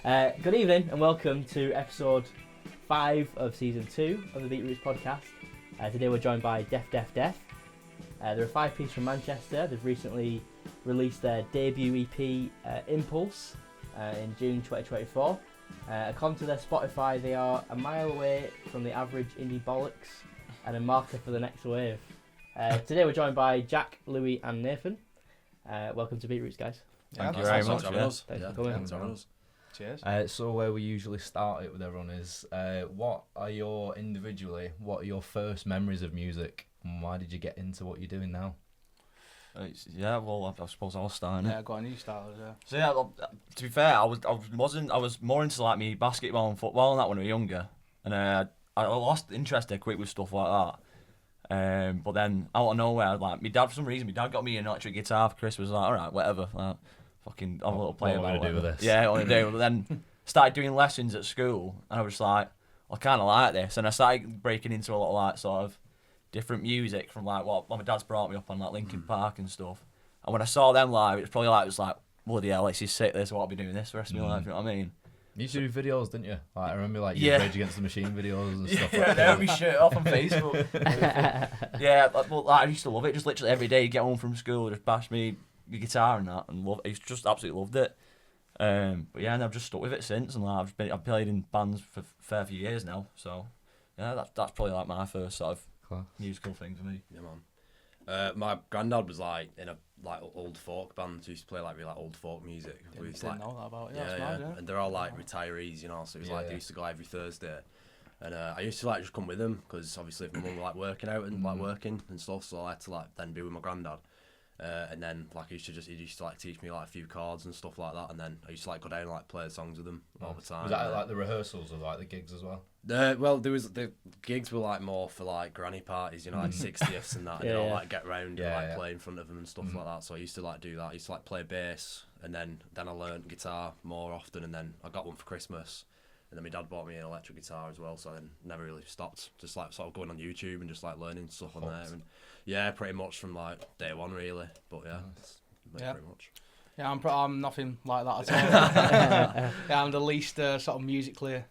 Good evening and welcome to episode 5 of season 2 of the Beatroots podcast. Today we're joined by DEAFDEAFDEAF. They're a 5-piece from Manchester. They've recently released their debut EP, Impulse, in June 2024. According to their Spotify, they are a mile away from the average indie bollocks and a marker for the next wave. Today we're joined by Jack, Louis and Nathan. Welcome to Beatroots, guys. Thank you very much. Thanks for coming. Cheers. So where we usually start it with everyone is, what are your first memories of music, and why did you get into what you're doing now? I suppose I'll start. Yeah, go on, you start. Yeah. So yeah, to be fair, I was more into like me basketball and football and that when I was younger, and I lost interest there quick with stuff like that. But then out of nowhere, like my dad, for some reason, got me an electric guitar for Christmas. I was like, all right, whatever. Like, fucking have a little play about what am I gonna do with this? Yeah, what am I gonna do? But then started doing lessons at school, and I was just like, I kind of like this, and I started breaking into a lot of like sort of different music from like what my dad's brought me up on, like Linkin Park and stuff. And when I saw them live, it was like bloody hell, this is sick. This is what I'll be doing this for the rest of my life. You know what I mean? You used to do videos, didn't you? Like, I remember like you Rage Against the Machine videos and stuff. Yeah, they had me shirt off on Facebook. Yeah, but I used to love it. Just literally every day, get home from school, just bash me the guitar and that, and I just absolutely loved it. But yeah, and I've just stuck with it since, and like, I've played in bands for a fair few years now. So yeah, that's probably like my first sort of musical thing for me. Yeah, man. My granddad was like in a old folk band. He used to play like really old folk music. Didn't know that about it. Yeah. And they're all like retirees, you know. So it was like they used to go every Thursday, and I used to like just come with them because obviously if my mum were like working out and like working and stuff, so I had to like then be with my granddad. And then like he used to like teach me like a few chords and stuff like that, and then I used to like go down and like play songs with them all the time. Was that like the rehearsals or like the gigs as well? Well, the gigs were like more for like granny parties, you know, like 60ths and that, and all like get round and like play in front of them and stuff like that. So I used to like do that. I used to like play bass, and then I learned guitar more often, and then I got one for Christmas. And then my dad bought me an electric guitar as well, so I then never really stopped. Just like sort of going on YouTube and just like learning stuff on there. And yeah, pretty much from like day one really. But yeah, pretty much. Yeah, I'm nothing like that at all. Yeah, I'm the least sort of musically,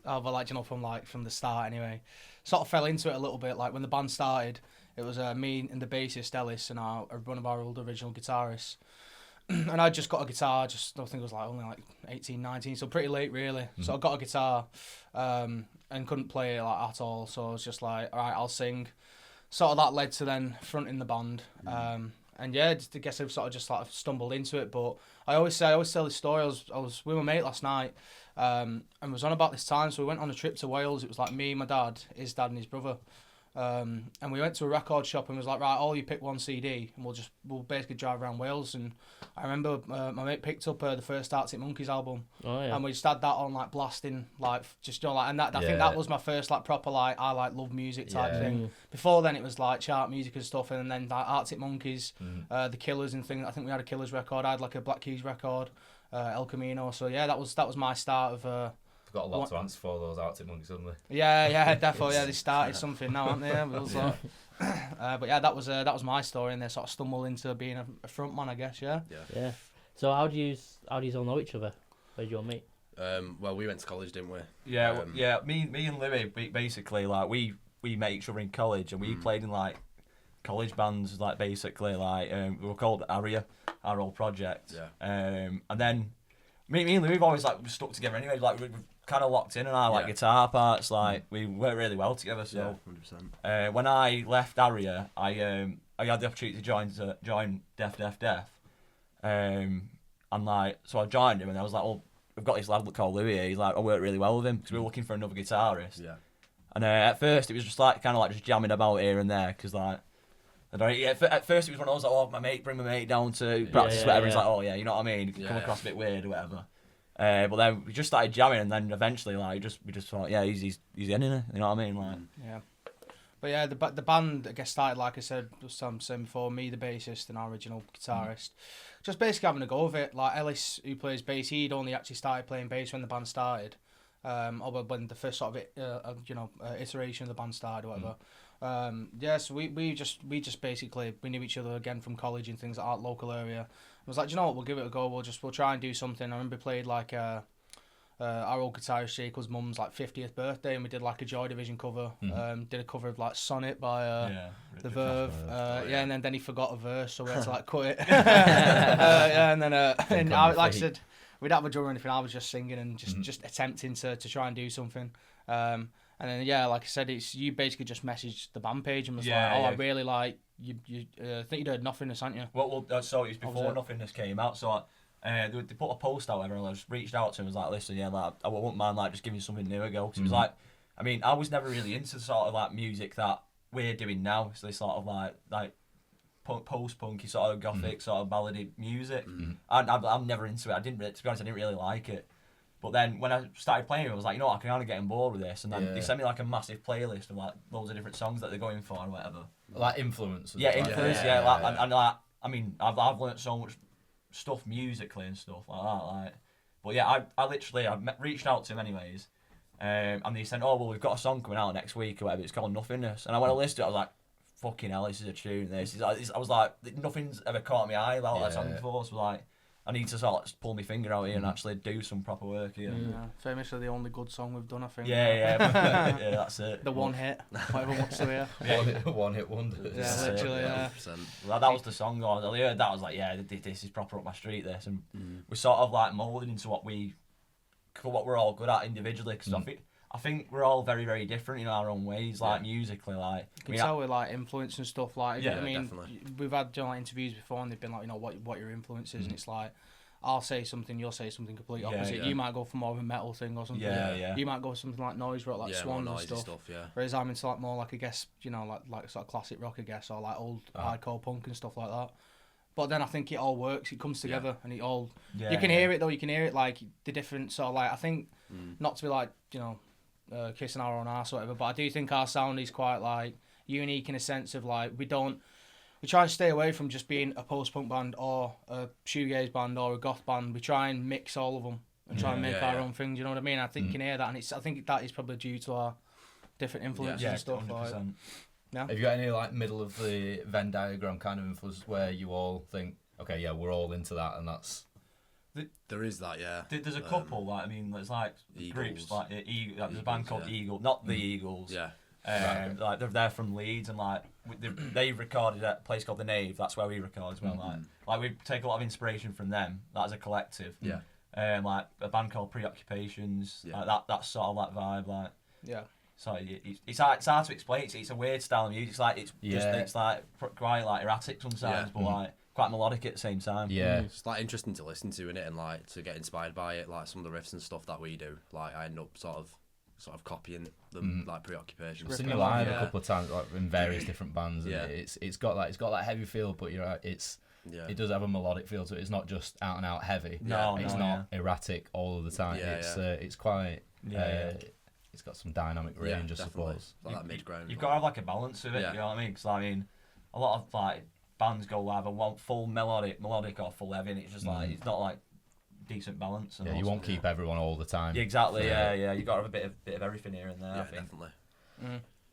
from the start anyway. Sort of fell into it a little bit. Like when the band started, it was me and the bassist Ellis and one of our old original guitarists. And I just got a guitar, I think it was like only like 18, 19, so pretty late really. So I got a guitar and couldn't play it like at all, so I was just like, alright, I'll sing. Sort of that led to then fronting the band. And yeah, I guess I've sort of just like stumbled into it, but I always tell this story. I was with my mate last night and it was on about this time, so we went on a trip to Wales. It was like me, my dad, his dad and his brother. And we went to a record shop and was like, right, all you pick one CD and we'll basically drive around Wales. And I remember my mate picked up the first Arctic Monkeys album, and we just had that on like blasting, like just and that I think that was my first like proper like I like love music type thing. Before then it was like chart music and stuff, and then like Arctic Monkeys, the Killers and things. I think we had a Killers record. I had like a Black Keys record, El Camino. So yeah, that was my start of. Got a lot to answer for those Arctic Monkeys, haven't they? Yeah, definitely. Yeah, they started something now, haven't they? But yeah, that was my story, and they sort of stumbled into being a front man, I guess. Yeah. So how do you all know each other? Where did you all meet? Well, we went to college, didn't we? Yeah, Me and Louis basically like we met each other in college, and we played in like college bands, like basically like we were called Aria, our old project. And then me and Louis have always like stuck together anyway. Like we've kind of locked in on our like guitar parts. Like we work really well together. So 100%. When I left Aria, I had the opportunity to join DEAFDEAFDEAF. And like so I joined him, and I was like, well, we've got this lad called Louis here. He's like, I work really well with him because we were looking for another guitarist. Yeah. And at first it was just like kind of like just jamming about here and there because like. At first it was one of those like, oh, bring my mate down to practice whatever. He's like, oh yeah, you know what I mean? You come across a bit weird or whatever. But then we just started jamming, and then eventually like we just thought, yeah, he's in it. You know what I mean? Like But yeah, the band I guess started, like I said, saying before, me the bassist and our original guitarist, just basically having a go of it. Like Ellis, who plays bass, he'd only actually started playing bass when the band started, or when the first sort of iteration of the band started, or whatever. So we just basically we knew each other again from college and things like that, local area. I was like, do you know what, we'll give it a go. We'll try and do something. I remember we played like our old guitarist Jacob's mum's like 50th birthday, and we did like a Joy Division cover. Did a cover of like Sonnet by The Verve. And then he forgot a verse, so we had to like cut it. And then and like I said, we didn't have a drum or anything. I was just singing and just attempting to try and do something. And then like I said, it's you basically just messaged the band page and was I really like you. I think you'd heard Nothingness, hadn't you? Well, so it was before Nothingness came out. So they put a post out, and I just reached out to him and was like, listen, like I wouldn't mind like just giving you something new a go, because it was like, I mean, I was never really into sort of like music that we're doing now. So this sort of like post-punky sort of gothic sort of ballady music. I'm never into it. To be honest, I didn't really like it. But then when I started playing it, I was like, you know what, I can kind of get on board with this. And then they sent me like a massive playlist of like loads of different songs that they're going for or whatever. Like influence. Yeah, influence. And like, I mean, I've learnt so much stuff musically and stuff like that. Like, but yeah, I literally reached out to him anyways, and they said, oh well, we've got a song coming out next week or whatever. It's called Nothingness. And I went to listen to it. I was like, fucking hell, this is a tune. I was like, nothing's ever caught my eye about that song before. So like, I need to sort of pull my finger out here and actually do some proper work here. Yeah, famously the only good song we've done, I think. Yeah, that's it. The one hit, whatever wants to hear. One hit wonder. Yeah, literally, Well, that was the song. I heard that, I was like, yeah, this is proper up my street, this. And we're sort of like moulded into what we're all good at individually, because I think we're all very, very different in our own ways, like musically. Like, you can tell with like influence and stuff. Like, I mean, definitely. We've had like, interviews before, and they've been like, you know, what your influence is, and it's like, I'll say something, you'll say something completely opposite. Yeah. You might go for more of a metal thing or something. Yeah. You might go for something like noise rock, like Swan and stuff. Yeah. Whereas I'm into like more like, I guess, you know, like sort of classic rock, I guess, or like old hardcore punk and stuff like that. But then I think it all works. It comes together, and it all. You can hear it though. You can hear it like the different sort of like. I think not to be like, you know, kissing our own ass or whatever, but I do think our sound is quite like unique in a sense of like we try and stay away from just being a post-punk band or a shoegaze band or a goth band. We try and mix all of them and try and make our own thing. Do you know what I mean? I think you can hear that, and I think that is probably due to our different influences and stuff. 100%. Like, yeah. Have you got any like middle of the Venn diagram kind of influence where you all think, okay, yeah, we're all into that, and that's. There is that, yeah. There's a couple, like, I mean, there's like Eagles. groups, like there's a band called Eagle, not the Eagles. Yeah. Like they're from Leeds, and like they recorded at a place called the Nave. That's where we record as well. Like we take a lot of inspiration from them. That as a collective. Yeah. Like a band called Preoccupations. Yeah. Like that sort of like vibe. Like. Yeah. So it's hard to explain. It's a weird style of music. It's like it's like quite like erratic sometimes, but like quite melodic at the same time. Yeah. It's like interesting to listen to, innit, and like to get inspired by it. Like some of the riffs and stuff that we do. Like I end up sort of copying them, like Preoccupations. I've seen you live a couple of times, like in various different bands. And it's got that heavy feel, but you're right, it does have a melodic feel to it. It's not just out and out heavy. It's not erratic all of the time. It's quite. It's got some dynamic range, I suppose. Like that mid ground. You've got to have like a balance with it. You know what I mean? Because I mean, a lot of like bands go live and want full melodic or full heavy, and it's just like it's not like decent balance. And you won't keep everyone all the time. Yeah, exactly. Yeah. You've got to have a bit of everything here and there. Yeah, I think. definitely.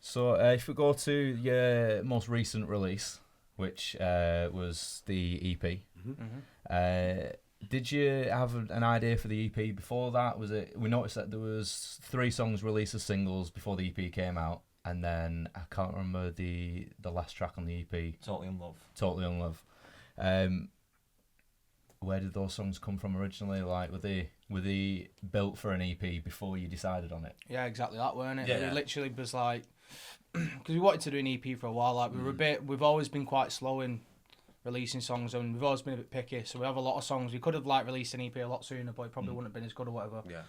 So if we go to your most recent release, which was the EP, did you have an idea for the EP before that? Was it? We noticed that there was 3 songs released as singles before the EP came out, and then I can't remember the last track on the EP. Totally in Love. Totally in Love. Where did those songs come from originally? Like, were they built for an EP before you decided on it? Yeah, exactly that, weren't it? Yeah. It literally was like, because we wanted to do an EP for a while. Like we've always been quite slow in releasing songs, and we've always been a bit picky. So we have a lot of songs. We could have like released an EP a lot sooner, but it probably wouldn't have been as good or whatever. Yeah.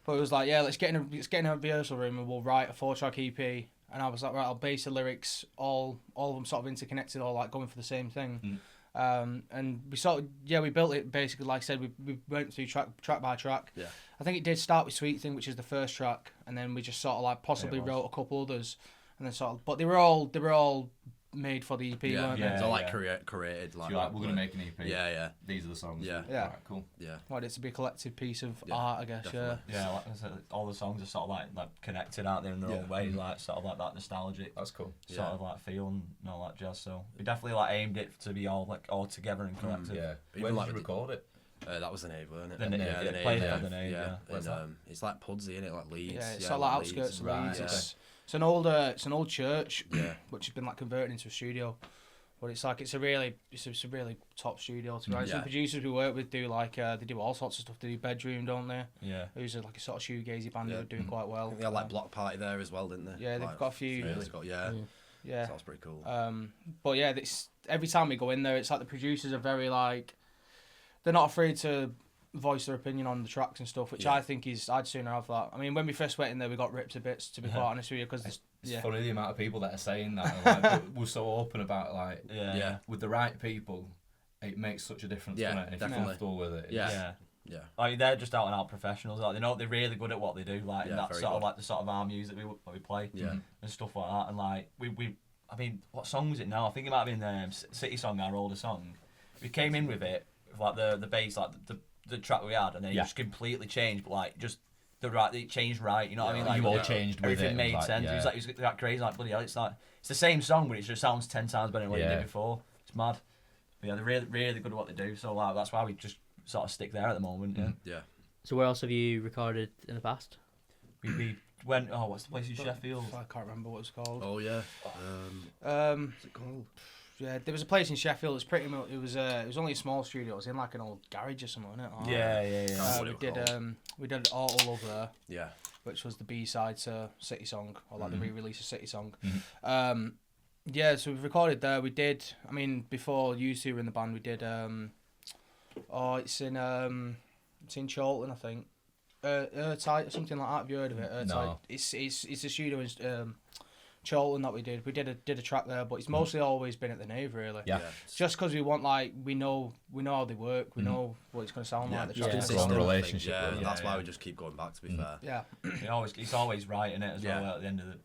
But it was like, let's get in a rehearsal room and we'll write a 4-track EP. And I was like, right, I'll base the lyrics all of them sort of interconnected, or like going for the same thing. And we built it basically, like I said, we went through track by track. Yeah. I think it did start with Sweet Thing, which is the first track, and then we just sort of like possibly wrote a couple others, and then sort of, but they were all made for the EP, weren't they? So like created like. So you're like, we're gonna make an EP. Yeah. These are the songs. Yeah. Right, cool. Yeah. Wanted it to be a collective piece of art, I guess. Definitely. Yeah, like I said, all the songs are sort of like connected, aren't they, in their own ways, like sort of like that nostalgic. That's cool. Sort of like feel and all that jazz. So we definitely like aimed it to be all together and collective. Yeah. Even When like did you record it? That was the Nave, wasn't it? The Nave, yeah, the Nave. played Yeah, for the Nave, yeah. And, it's like Pudsey, isn't it? Like Leeds. Yeah, it's yeah, sort of like outskirts of Right, Leeds. okay. It's an old church, which has been like converted into a studio. But it's a really top studio to be honest. Yeah. The producers we work with do like they do all sorts of stuff. They do Bedroom, don't they? Yeah. Who's like a sort of shoegazy band who are doing quite I well. think they had like Block Party there as well, didn't they? Yeah, they've like, got a few. Really got, yeah. Yeah. So that's pretty cool. But yeah, every time we go in there, it's like the producers are very like, they're not afraid to voice their opinion on the tracks and stuff, which I think I'd sooner have that. I mean, when we first went in there, we got ripped to bits, to be quite honest with you, because It's funny the amount of people that are saying that. And, like, we're so open about like, with the right people, it makes such a difference. Yeah, doesn't it? And if definitely. you're comfortable with it, Yeah. Like they're just out and out professionals. Like they're really good at what they do. Like Yeah, that very sort of good. like the sort of our music we play. Yeah. And stuff like that. And like I mean, what song was it now? I think it might have been City Song, our older song. We came in with it, with like the bass, like the track we had, and then it just completely changed. But like just it changed right. You know what I mean? Like you all changed with everything it. made like, sense. Yeah. It was like crazy. Like bloody hell, it's the same song, but it just sounds 10 times better than what you did before. It's mad. But yeah, they're really good at what they do. So like that's why we just sort of stick there at the moment. Yeah. Yeah. So where else have you recorded in the past? We went. Oh, what's the place in Sheffield? I can't remember what it's called. Oh yeah. What's it called? Yeah, there was a place in Sheffield. It's pretty much. It was only a small studio. It was in like an old garage or something, wasn't it? Yeah. We did all over there. Yeah. Which was the B-side to City Song, or like the re-release of City Song. Mm-hmm. Yeah, so we've recorded there. We did. I mean, before you two were in the band, we did. It's in Chorlton, I think. Airtight or something like that. Have you heard of it? Airtight. No. It's a studio in Chorlton that we did. We did a track there, but it's mostly always been at the Nave, really. Yeah. Just because we want we know how they work. We know what it's going to sound like. The Yeah. track. Consistent relationship Yeah, with it. that's why we just keep going back. To be fair. Yeah. It's always right in it as well at the end of the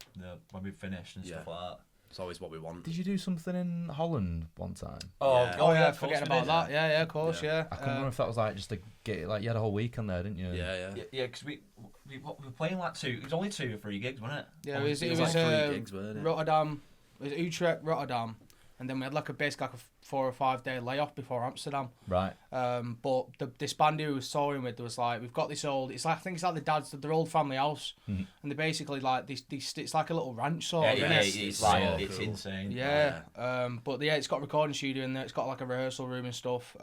when we've finished and stuff like that. It's always what we want. Did you do something in Holland one time? Yeah, forgetting about that. Yeah, of course, yeah. I couldn't remember if that was like just to get like you had a whole weekend there, didn't you? Yeah, because we were playing like it was only 2 or 3 gigs, wasn't it? Yeah, it was like 3 gigs, weren't it? Rotterdam, it was Utrecht, Rotterdam, and then we had basically a 4 or 5 day layoff before Amsterdam. Right. But this band who we was touring with was like, we've got this old. I think it's like their old family house, and they basically like this. It's like a little ranch sort of. It's like it's insane. Yeah. But yeah, it's got a recording studio in there. It's got like a rehearsal room and stuff.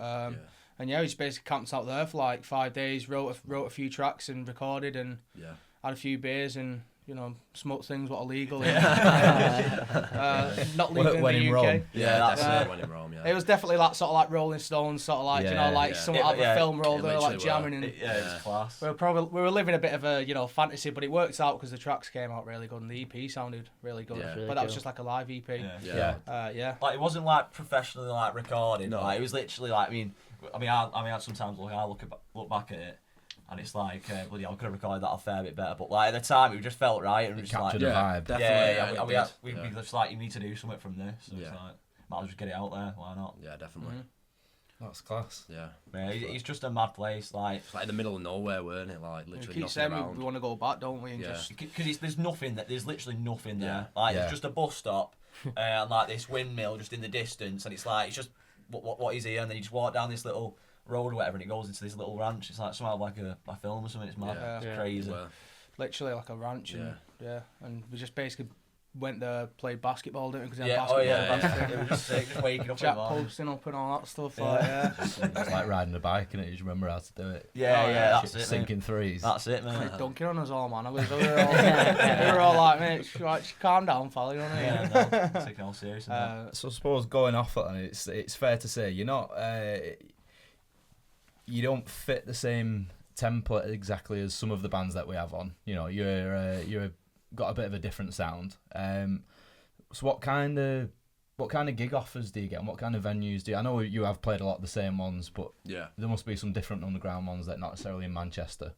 And yeah, we just basically camped out there for like 5 days, wrote a few tracks and recorded and had a few beers and smoked things what are legal. Not legal When in in the UK. Rome. Yeah, definitely when in Rome. Yeah. It was definitely like sort of like Rolling Stones, sort of like somewhat out of a film role there, like jamming and. It's class. We were living a bit of a fantasy, but it worked out because the tracks came out really good and the EP sounded really good. Yeah. But that was just like a live EP. Yeah. Like it wasn't like professionally like recorded. No. Like it was literally like I sometimes look back at it. And it's like, bloody hell, I could have recorded that a fair bit better. But like at the time, it just felt right. And It just like, captured the vibe. Definitely. We just like, you need to do something from this. So it's like, might as well just get it out there. Why not? Yeah, definitely. That's class. Yeah. It's just a mad place. Like It's like in the middle of nowhere, weren't it? Like literally We keep nothing saying around. we want to go back, don't we? And Yeah. just because there's literally nothing there. Yeah. Like it's just a bus stop and like this windmill just in the distance, and it's like it's just what is here, and then you just walk down this little road or whatever, and it goes into this little ranch. It's like somehow like a film or something. It's mad. Yeah. It's crazy. Well, literally like a ranch. And, and we just basically went there, played basketball, didn't we? Because It was just sick, just waking up in Jack the morning. posting up and all that stuff. It's like riding a bike, and you just remember how to do it. That's it. Sinking threes. That's it, man. Like dunking on us all, man. We were all like, mate, calm down, fella. You know what I mean? Yeah, no, take it all serious. So I suppose going off that, it's fair to say you're not. You don't fit the same template exactly as some of the bands that we have on. You're got a bit of a different sound. So what kind of gig offers do you get, and what kind of venues do you? I know you have played a lot of the same ones, but there must be some different underground ones that are not necessarily in Manchester.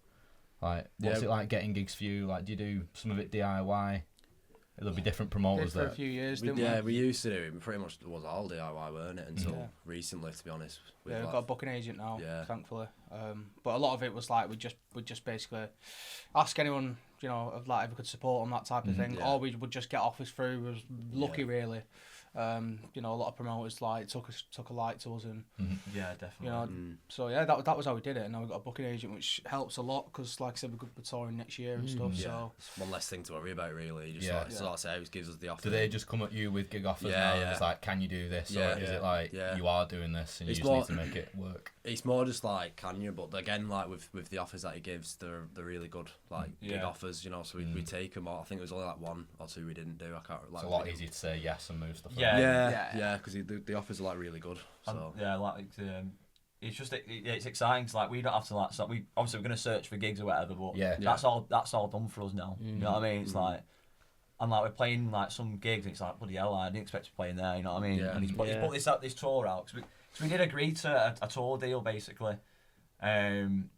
Like, what's it like getting gigs for you? Like, do you do some of it DIY? There'll be different promoters for there. a few years, didn't we? Yeah, we used to do it. Pretty much was all DIY, weren't it? Until recently, to be honest. We've got a booking agent now, thankfully. But a lot of it was like we'd just basically ask anyone, if we could support on that type of thing, or we would just get offers through. We was lucky, really. You know, a lot of promoters like took a light to us, and Yeah, definitely. you know, so yeah, that was how we did it. And now we've got a booking agent, which helps a lot because, like I said, we're touring next year and stuff. Yeah. So It's one less thing to worry about, really. Just Yeah. like, so like I say, it gives us the offer. Do they just come at you with gig offers Yeah, now? yeah. It's like, can you do this? Yeah, Or is yeah. it like Yeah. you are doing this and It's you just more- need to make it work? It's more just like, can you? But again, like with the offers that he gives, they're really good, like gig Yeah. offers, you know. So we take them. I think it was only like 1 or 2 we didn't do. I can't. Like, It's a lot easier to say yes and move stuff. Yeah. around. Yeah, because the offers are like really good. So Yeah, like it's just it's exciting. 'Cause, like we don't have to like. So we obviously we're gonna search for gigs or whatever, but Yeah. that's all done for us now. You know what I mean? It's like. And like we're playing like some gigs, and it's like bloody hell, like, I didn't expect to play in there. You know what I mean? Yeah. And he's put this tour out because we did agree to a tour deal basically, and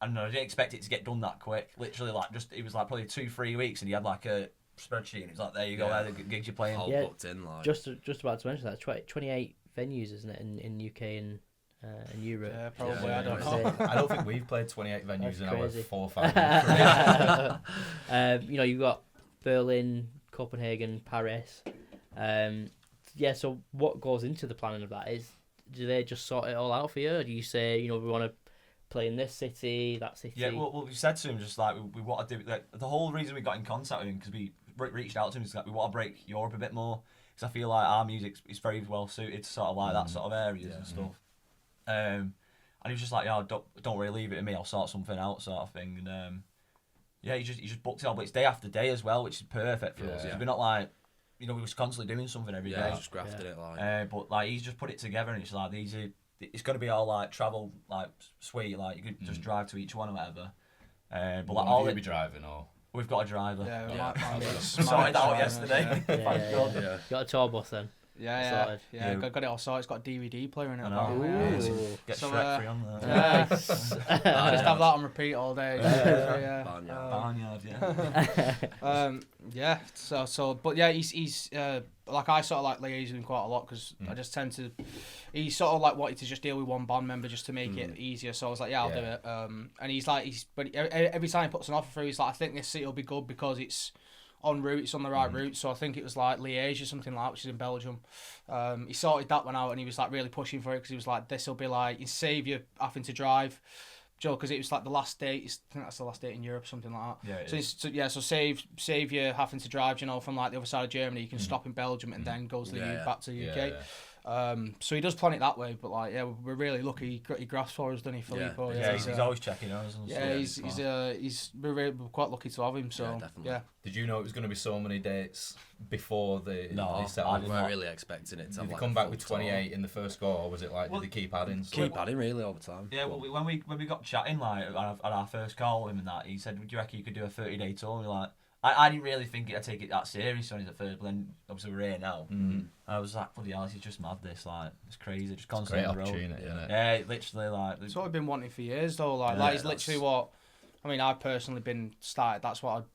I didn't expect it to get done that quick. Literally, like it was like probably 2-3 weeks, and he had like a spreadsheet, and it's like there you go, Yeah. there the gigs you're playing. all Yeah. booked in, like Just about to mention that 28 venues, isn't it, in UK and Europe? yeah, probably. Yeah, I don't yeah. know. I don't think we've played 28 venues That's in our crazy. 4 or 5 years. You know, you've got Berlin, Copenhagen, Paris. Yeah, so what goes into the planning of that is, do they just sort it all out for you? Or do you say, you know, we want to play in this city, that city? Yeah, well, we said to him just like we want to do. Like, the whole reason we got in contact with him because we reached out to him is like we want to break Europe a bit more because I feel like our music is very well suited to sort of like that sort of areas and stuff. And he was just like, yeah, don't really leave it to me. I'll sort something out, sort of thing. And yeah, he just booked it all, but it's day after day as well, which is perfect for us. 'Cause we're not like, you know, we was constantly doing something every day. just grafted it like. But like he's just put it together, and it's like it's gonna be all like travel like sweet, like you could just drive to each one or whatever. But like all you be driving or? we've got a driver. Yeah, Yeah. my mate's Sorted out driving, yesterday. Yeah, Thank yeah, God. Yeah. Got a tour bus then? yeah, Sorted. got it all sorted. It's got a DVD player in it. I know. apparently, yeah. Ooh. Get So, Shrek free on there. Nice. I just have that on repeat all day. So, yeah. Barnyard. Barnyard, yeah. But yeah, he's like I sort of like liaise with him quite a lot because I just tend to. He sort of like wanted to just deal with one band member just to make it easier. So I was like, yeah, I'll do it. And he's like, but every time he puts an offer through, he's like, I think this city will be good because it's en route, it's on the right route. So I think it was like Liège or something like that, which is in Belgium. He sorted that one out and he was like really pushing for it because he was like, this will be like, you save you having to drive. Joe, because it was like the last date. I think that's the last date in Europe, something like that. Yeah, So save you having to drive. You know, from like the other side of Germany, you can stop in Belgium and then goes back to the UK. So he does plan it that way. But like, yeah, we're really lucky. He grasps for us, doesn't he, Filippo? he's always checking us. And we're quite lucky to have him. So Yeah, definitely. yeah. Did you know it was going to be so many dates before they No, set I up? weren't really expecting it to Did have they like come a back full with tour. 28 in the first go, or was it like, Well, did they keep adding stuff? Keep adding really all the time. Yeah, well, when we got chatting like at our first call with him and that, he said, "Would you reckon you could do a 30-day tour?" And we're like, I didn't really think I'd take it that serious when he's at first, but then obviously we're here now. And I was like, bloody hell, he's just mad. This like, it's crazy, just constantly Great on the road. opportunity, isn't it? Yeah, literally like. It's what I've been wanting for years though. Like, Yeah, it's literally what. I mean, I've personally been started. That's what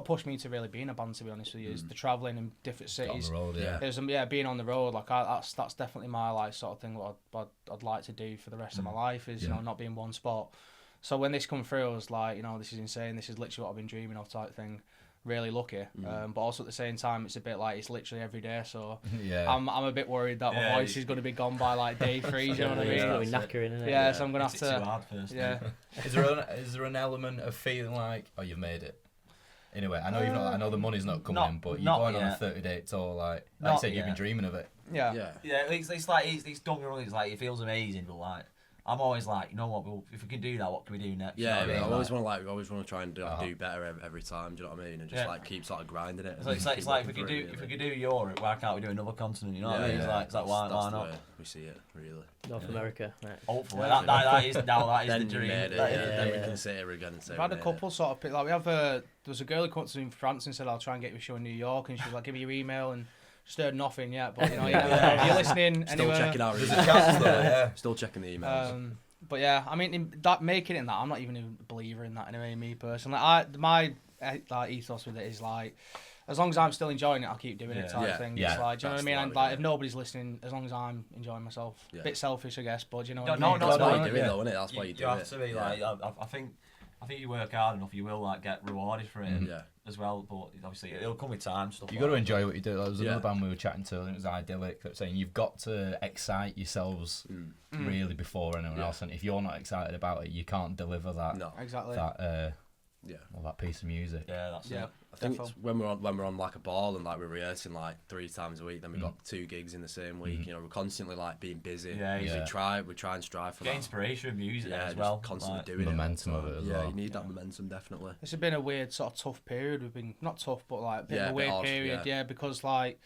pushed me to really be in a band. To be honest with you, is the travelling in different On cities. the road, Yeah. There's being on the road. Like that's definitely my like sort of thing. What I'd like to do for the rest of my life is you know not be in one spot. So when this come through, I was like, you know, this is insane. This is literally what I've been dreaming of, type thing. Really lucky, but also at the same time, it's a bit like it's literally every day. So Yeah. I'm a bit worried that my voice is going to be gone by like day 3. Do you know what I It's mean? going to be knackering, isn't it? Yeah, so I'm gonna have It's too to. hard first. Yeah, Is there an element of feeling like, oh, you've made it? Anyway, I know you've not. I know the money's not coming in, but you're not going on a yet. 30-day tour. Like you Not said, you've been yet. dreaming of it. yeah. Yeah, it's like it's don't get me wrong, it's like it feels amazing, but like I'm always like, you know what, if we can do that, what can we do next? Yeah, You know what I mean? always want to try and do better every time. Do you know what I mean? And just Yeah. like keep sort of grinding it. It's like if we could do Europe, why can't we do another continent? You know what I mean? It's like why that's not? the way we see it, really. North America. Right. Hopefully, that is the Then dream. we made it, That is yeah, the then dream. we can sit here again and say We've had we a made couple sort of like we have there was a girl who came to me in France and said I'll try and get you a show in New York, and she was like, give me your email, and just heard nothing yet, but you know, if you're listening it. Still anywhere, checking out. There's a chance though, yeah. Still checking the emails. But yeah, I mean, making it in that, I'm not even a believer in that anyway. Me personally, my like ethos with it is like, as long as I'm still enjoying it, I'll keep doing it. Type Yeah. thing. Yeah. It's like, do you know what I That's mean? the And way like, to if do nobody's listening, as long as I'm enjoying myself, Yeah. bit selfish, I guess. But you know, No, what I no, mean? no, That's no, why no, you do it, yeah. though, isn't it? That's why you do have it. to be like. I think I think you work hard enough, you will like get rewarded for it Yeah. as well. But obviously, it'll come with time. Stuff. You like got to that. enjoy what you do. There was another Yeah. band we were chatting to, I think it was Idyllic, that was saying you've got to excite yourselves really before anyone else, and if you're not excited about it, you can't deliver that No. Exactly. that Yeah. well, that piece of music. Yeah, that's Yeah. it. I think it's when we're on like a ball and like we're rehearsing like 3 times a week. Then we've got 2 gigs in the same week. You know, we're constantly like being busy. Yeah, We try and strive for Get that. inspiration from music Yeah, as just well. constantly Like, doing Momentum it. of it as yeah, well. you need that momentum definitely. It's been a weird sort of tough period. We've been not tough, but like a bit Yeah, of a a bit weird odd, period. yeah. Yeah, because like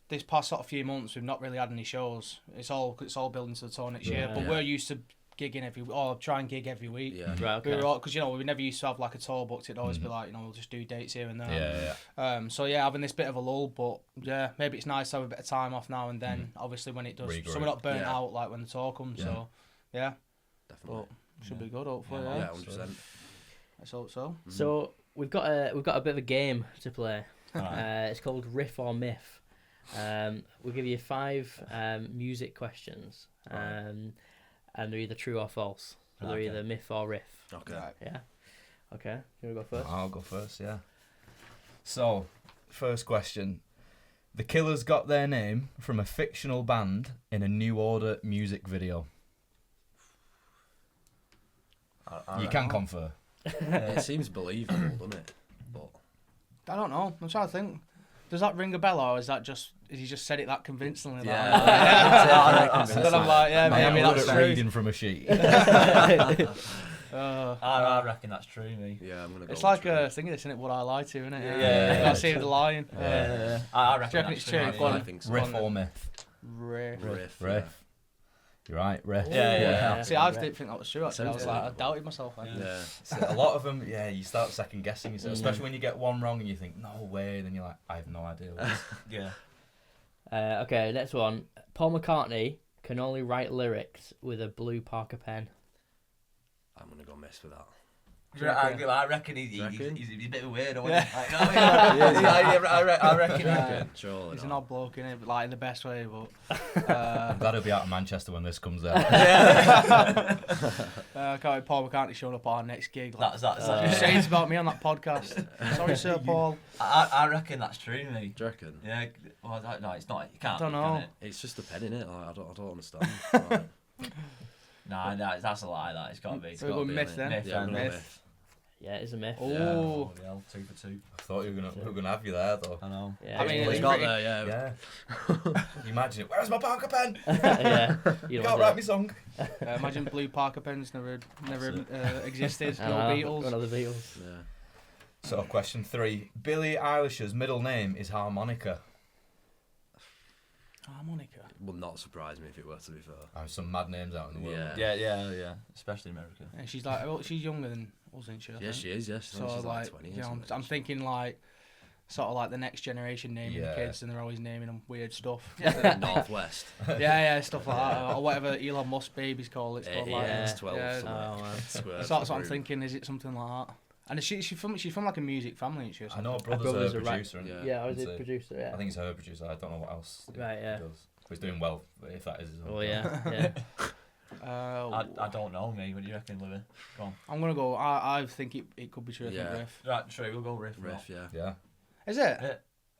this past sort of few months, we've not really had any shows. It's all building to the tour next year. But Yeah. we're used to gigging try and gig every week. Yeah. Right, okay. Because we never used to have like a tour booked. It'd always be like we'll just do dates here and there. Yeah. So yeah, having this bit of a lull, but yeah, maybe it's nice to have a bit of time off now and then. Obviously, when it does, Regroup. so we're not burnt Yeah. out like when the tour comes. So yeah, Definitely. but should be good hopefully. Yeah. Yeah, Yeah, 100%. let's hope so. So we've got a bit of a game to play. Alright. It's called Riff or Myth. We'll give you 5 music questions, and they're either true or false. So they're Okay. either myth or riff. Okay. Right. Yeah. Okay. You wanna go first? I'll go first, yeah. So, first question. The Killers got their name from a fictional band in a New Order music video. You can confer. It seems believable, doesn't it? But I don't know. I'm trying to think. Does that ring a bell, or is he just said it that convincingly? Yeah. Then I'm like, yeah, I am maybe good that's at true. reading from a sheet. I reckon that's true, me. yeah, I'm gonna go. It's like true. a thing, isn't it? Would I lie to, isn't it? Yeah. I see the lion. I reckon reckon that's it's true? true. Go on. I think so. Riff or myth? Riff. Riff. Riff. You're right, riff. Yeah. See, I didn't think that was true. Actually, I was Sounds like, I believable. doubted myself. Then. Yeah. So a lot of them, you start second guessing yourself, especially when you get one wrong and you think, no way, then you're like, I have no idea. Yeah. Okay, next one. Paul McCartney can only write lyrics with a blue Parker pen. I'm gonna go miss with that. I reckon Do you reckon? he's a bit of a weirdo. Yeah. I reckon. Surely He's an not. odd bloke, innit? But, like in the best way, but I'm glad he'll be out of Manchester when this comes out. I can't wait Paul McCartney showing up at our next gig. Like, That's just saying it's about me on that podcast. Sorry, Sir Paul. I reckon that's true, me. Do you reckon? Yeah. Well, no, it's not. You can't. Don't be, know. can it? It's just a pen in it. Like, I don't understand. Like, Nah, that's a lie. That it's got to be. It's So we're got to going be. myth then. Myth, yeah, I'm and gonna go myth. myth. Yeah, it's a myth. Oh, Bloody hell, 2 for 2. I thought we were gonna have you there though. I know. Yeah, I mean, Well, it's he got pretty- there, yeah. Yeah. Can you imagine it? Where's my Parker pen? yeah. You You can't know write me song. imagine blue Parker pens never existed. No One Beatles. of the Beatles. Yeah. So, question 3. Billie Eilish's middle name is Harmonica. Harmonica. Would not surprise me if it were, to be fair. There's some mad names out in the world. Yeah. Yeah. Especially America. And she's like, well, she's younger than us, isn't she? I Yeah, think? she is, yes. So She's like, 20 you know, isn't I'm she? thinking like, sort of like the next generation naming the Yeah. kids, and they're always naming them weird stuff. Northwest. yeah, stuff like that, or whatever Elon Musk babies call it. Stuff like Yeah. that. 12. Yeah. something. Oh, man. Square That's for what I'm room. thinking. Is it something like that? And she's from like a music family, isn't she? Or I something? know brother's brother's a a right- producer. isn't he? Yeah. Yeah, I was It's a a- producer, yeah. I think he's her producer. I don't know what else Right, yeah. he does. But he's doing well, if that is his own Oh, thing. yeah. I don't know, me. What do you reckon, Louis? Go on. I'm gonna go. I think it could be true. I think Yeah. Riff. Right, true. We'll go riff. Riff, yeah. Yeah. Is it? Yeah.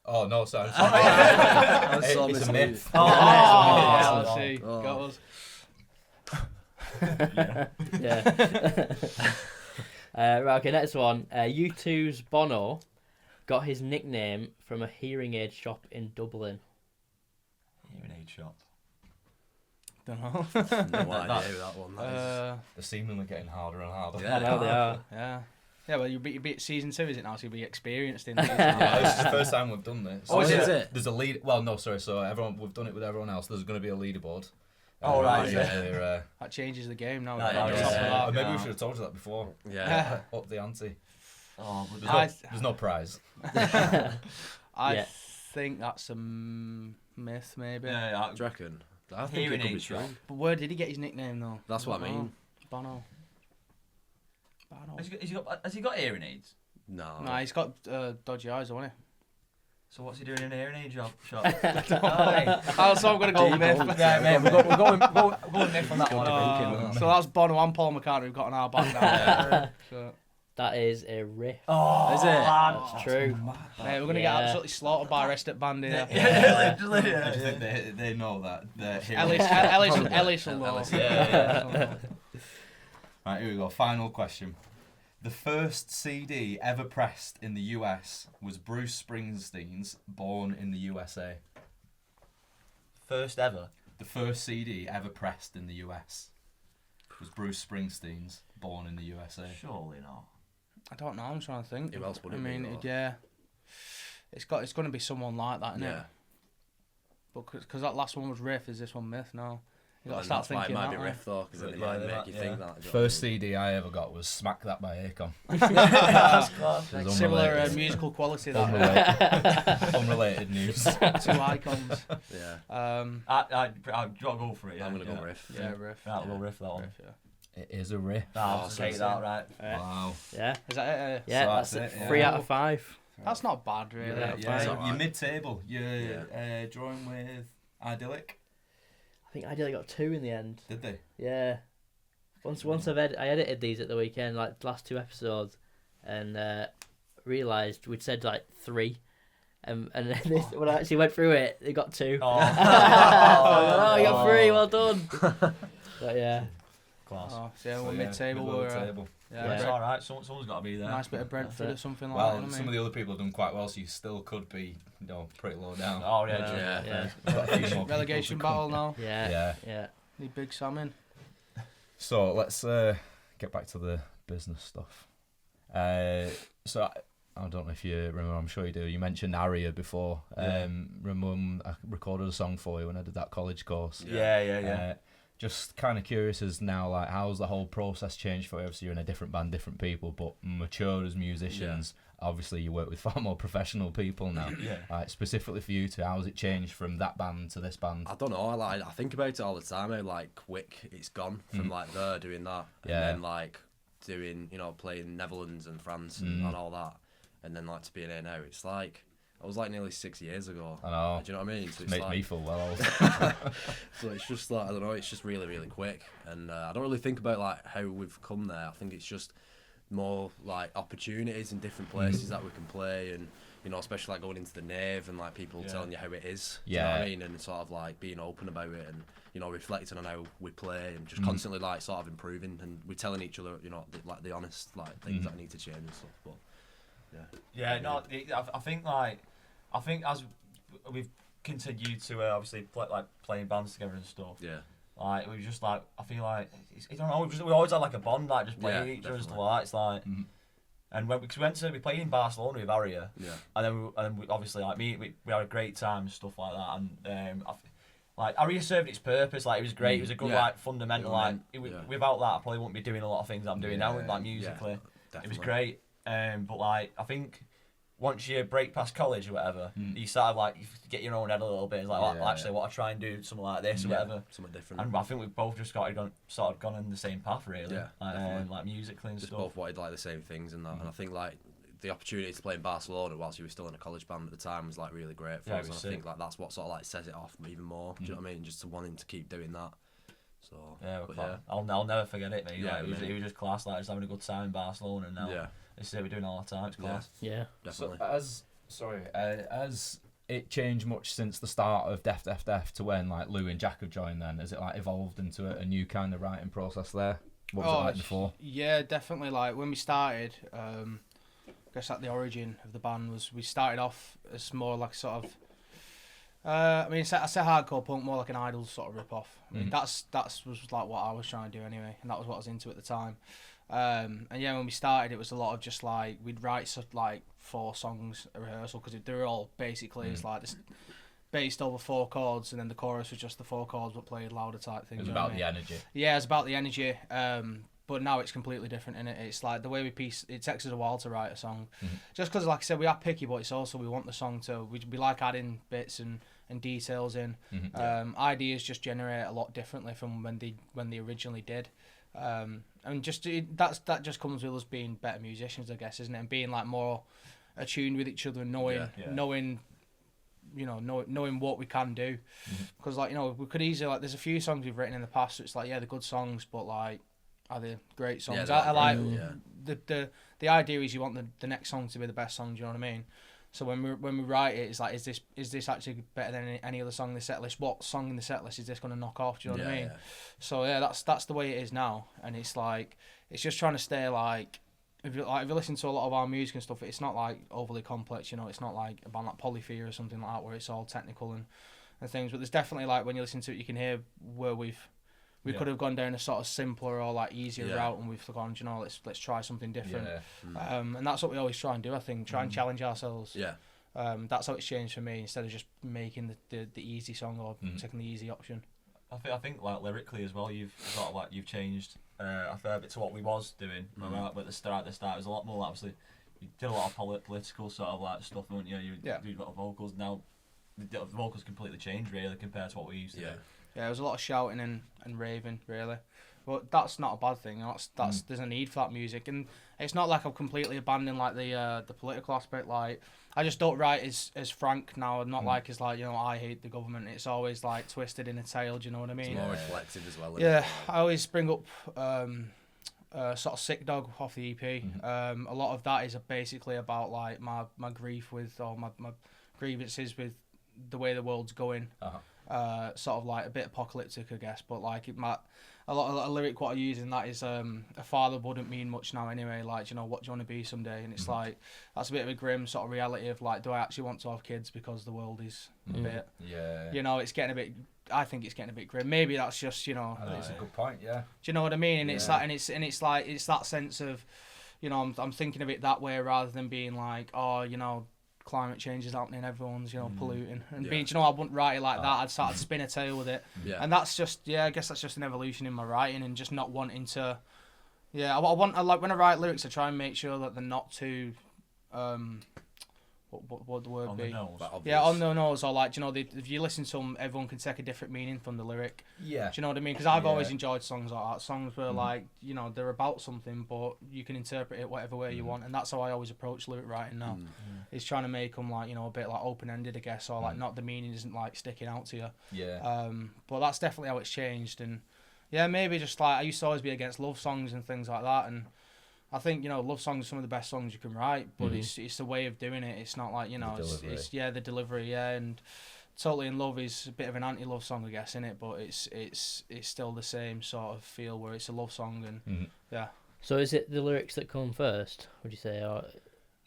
Oh, no, sorry. That's so It's a misleading. myth. Oh, Yeah. let's see. Oh. Got us. Yeah. Right, okay, next one. U2's Bono got his nickname from a hearing aid shop in Dublin. Hearing aid shop. Don't know. No idea who that one. That is. They're seemingly getting harder and harder. Yeah. I know they are. Yeah. Yeah, well, you'll be at season 2, is it now? So you'll be experienced in Yeah, it. this is the first time we've done this. Oh, is it? There's a lead. Well, no, sorry. So we've done it with everyone else. There's going to be a leaderboard. Oh, right, yeah. yeah. That changes the game now. Yeah, On yeah, top of yeah. that. Maybe we should have told you that before. Yeah. Up the ante. Oh, but There's no prize. I Yeah. think that's a myth, maybe. yeah, Do you reckon? I think Hearing it could be aid true. shop. But where did he get his nickname, though? That's what I mean. Bono. Has he got hearing aids? No. No, he's got dodgy eyes, hasn't So what's he doing in a hearing aid shop? he? Oh, so I'm going to go with myth. Yeah, mate, we're going myth on that one. So that's Bono and Paul McCartney we've got on our back now. So, That is a riff. Oh, Is it? That's true. Mate, we're gonna get absolutely slaughtered by Rest at Band here. Literally, Do yeah. you think they know that? Ellis will know. Yeah. Right, here we go. Final question. The first CD ever pressed in the US was Bruce Springsteen's Born in the USA. First ever. The first CD ever pressed in the US was Bruce Springsteen's Born in the USA. Surely not. I don't know. I'm trying to think. Who else would I it be, mean, though? yeah, it's going to be someone like that, isn't it? Yeah. But because that last one was riff, is this one myth? No. You got to And start that's why it thinking might that be way. riff though, because then it Yeah, might that, make you yeah. think that. do you know what I First mean? CD I ever got was Smack That by Akon. That's class. It was Similar unrelated. musical quality. That Unrelated news. two icons. Yeah. I gotta go for it. Yeah. I'm gonna go riff. Yeah, riff. Right, we'll riff that one. Riff, yeah. It is a riff. I'll Oh, take so that right. Wow. Yeah. Is that it? Yeah, So that's that's it, yeah. 3 out of 5. That's not bad, really. Yeah, Yeah, fine. alright. you're mid-table. You're Yeah. drawing with Idyllic. I think I ideally got 2 in the end. Did they? Yeah. Once I edited these at the weekend, like the last 2 episodes, and realised we'd said like 3. And then when I actually went through it, they got 2. Oh, Oh, you got 3, well done. But yeah. class. Oh, so yeah, So, we're yeah, mid-table. middle of We're the table. yeah, It's Brent- alright, someone's got to be there. nice bit of Brentford it. or something like Well, that. some of the other people have done quite well, so you still could be, pretty low down. Oh, yeah, Yeah. true. Yeah. You've got a few more people relegation to battle come. now. Yeah. Yeah. Need big Sam in. So let's get back to the business stuff. So I don't know if you remember, I'm sure you do. You mentioned Aria before. Yeah. Remember, I recorded a song for you when I did that college course. Yeah. Just kind of curious as now, like, how's the whole process changed for you? Obviously, you're in a different band, different people, but mature as musicians. Obviously, you work with far more professional people now. Yeah. Like, specifically for you two, how's it changed from that band to this band? I don't know. I think about it all the time. How like quick it's gone from like there doing that, and Yeah. then like doing playing Netherlands and France and all that, and then like to being here now. It's like I was like nearly 6 years ago. I know. Do you know what I mean? So It's made like, me feel well old. so it's just like I don't know. It's just really really quick, and I don't really think about like how we've come there. I think it's just more like opportunities in different places that we can play, and especially like going into the Nave and like people telling you how it is. Do you know what I mean? And sort of like being open about it, and reflecting on how we play, and just constantly like sort of improving, and we're telling each other like the honest like things that need to change and stuff. But Yeah, no, I think as we've continued to obviously playing bands together and stuff. yeah. Like we just like I feel like I don't know. We always had like a bond, like just playing Yeah, each other and stuff definitely. like that. It's like, and when we played in Barcelona with Aria, Yeah. and then we obviously like we had a great time and stuff like that. And like Aria served its purpose. Like it was great. It was a good Yeah. like fundamental. Like without that, I probably wouldn't be doing a lot of things that I'm doing now. Like musically, it was definitely. great. But like I think once you break past college or whatever, you start to, like you get your own head a little bit. It's like, Yeah, well, actually, what I try and do something like this or whatever. Something different. And I think we've both just gone in the same path, really. Yeah, like, definitely. like musically and Just stuff. both wanted like the same things and that, and I think like the opportunity to play in Barcelona whilst you were still in a college band at the time was like really great for Yeah, us, it and was I sick. think like that's what sort of like sets it off even more. Do you know what I mean? Just to wanting to keep doing that. So Yeah, but class. I'll never forget it, mate. Yeah, Like, yeah. it was just class. Like just having a good time in Barcelona, and now yeah, this is what we're doing all the time. It's class. Yeah. definitely. Has it changed much since the start of DEAFDEAFDEAF to when like Lou and Jack have joined? Then has it like evolved into a new kind of writing process there? What was it like before? Yeah, definitely. Like when we started, I guess like the origin of the band was we started off as more like sort of. I mean, I say hardcore punk, more like an Idol sort of rip off. I mean, that's was like what I was trying to do anyway, and that was what I was into at the time. And yeah, when we started, it was a lot of just like we'd write like 4 songs a rehearsal because they were all basically it's like this based over 4 chords, and then the chorus was just the 4 chords but played louder type thing. It was you know what about I the mean? energy. Yeah, it's about the energy. But now it's completely different in it. It's like the way we piece. It takes us a while to write a song, just because, like I said, we are picky, but it's also we want the song to. We like adding bits and details in. Ideas just generate a lot differently from when they originally did. And just that just comes with us being better musicians, I guess, isn't it? And being like more attuned with each other and knowing what we can do. Because we could easily there's a few songs we've written in the past. So it's like they're good songs, but like are they great songs? Yeah, I like yeah. the idea is you want the next song to be the best song. Do you know what I mean? So when we write it, it's like, is this actually better than any other song in the set list? What song in the set list is this going to knock off? Do you know what I mean? Yeah. So yeah, that's the way it is now, and it's like it's just trying to stay like. If you listen to a lot of our music and stuff, it's not like overly complex, you know. It's not like a band like Polyphia or something like that where it's all technical and things. But there's definitely like when you listen to it, you can hear where we could have gone down a sort of simpler or like easier route, and we've gone, you know, let's try something different. Yeah. And that's what we always try and do. I think try and challenge ourselves. Yeah. That's how it's changed for me. Instead of just making the easy song or taking the easy option. I think like lyrically as well, you've sort of like you've changed a fair bit to what we was doing. But at the start, it was a lot more. Obviously, you did a lot of political sort of like stuff, weren't you? You did a lot of vocals. Now the vocals completely changed really compared to what we used to do. Yeah, there was a lot of shouting and raving really. But that's not a bad thing. That's there's a need for that music, and it's not like I'm completely abandoning like the political aspect. Like I just don't write as frank now, not like it's like, you know, I hate the government. It's always like twisted in a tale. Do you know what I mean? It's more reflective as well. Yeah, I always bring up sort of Sick Dog off the EP. A lot of that is basically about like my grief with or my grievances with the way the world's going. Sort of like a bit apocalyptic, I guess, but like a lyric what I use in that is a father wouldn't mean much now anyway, like, you know, what do you want to be someday? And it's like that's a bit of a grim sort of reality of like, do I actually want to have kids because the world is a bit, you know, it's getting a bit, I think it's getting a bit grim. Maybe that's just, you know, it's a good point. Yeah, do you know what I mean? And it's that, and it's like it's that sense of, you know, I'm thinking of it that way rather than being like, oh, you know, climate change is happening, everyone's, you know, polluting, and being, you know, I wouldn't write it like that. I'd start to spin a tale with it, and that's just, I guess that's just an evolution in my writing and just not wanting to, I like when I write lyrics, I try and make sure that they're not too, what would the word On be? the nose. On the nose, or like, you know, if you listen to them, everyone can take a different meaning from the lyric. Yeah. Do you know what I mean? Because I've always enjoyed songs like that. Songs where like, you know, they're about something, but you can interpret it whatever way you want, and that's how I always approach lyric writing now. Is trying to make them like, you know, a bit like open-ended, I guess, or like not the meaning isn't like sticking out to you. Yeah. But that's definitely how it's changed, and maybe just like I used to always be against love songs and things like that, and I think, you know, love songs are some of the best songs you can write, but it's the way of doing it. It's not like, you know, it's the delivery, and Totally in Love is a bit of an anti-love song, I guess, in it, but it's still the same sort of feel where it's a love song, and So is it the lyrics that come first, would you say, or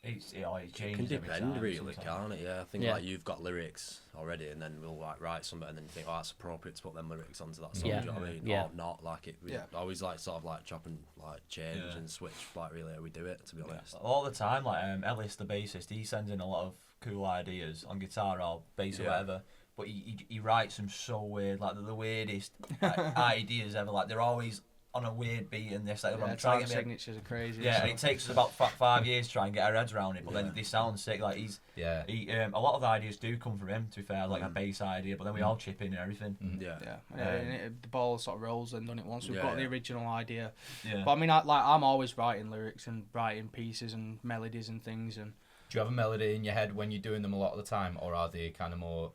It It changes can every depend, time, really, sometimes. can't it? Yeah, I think like you've got lyrics already, and then we'll like write something, and then you think, oh, that's appropriate to put them lyrics onto that song. Yeah. Do you know what I mean? Yeah. Or not, like it. We always like sort of like chop and like change and switch, like really how we do it. To be honest, all the time. Like Ellis, the bassist, he sends in a lot of cool ideas on guitar or bass or whatever. But he writes them so weird, like the weirdest ideas ever. Like they're always on a weird beat, and this like I'm trying to get signatures are crazy. Yeah, and it takes us about 5 years to try and get our heads around it, but then they sound sick. Like a lot of the ideas do come from him. To be fair, like a bass idea, but then we all chip in and everything. And the ball sort of rolls and done it once we've got the original idea. Yeah. But I mean, I'm always writing lyrics and writing pieces and melodies and things. And do you have a melody in your head when you're doing them a lot of the time, or are they kind of more,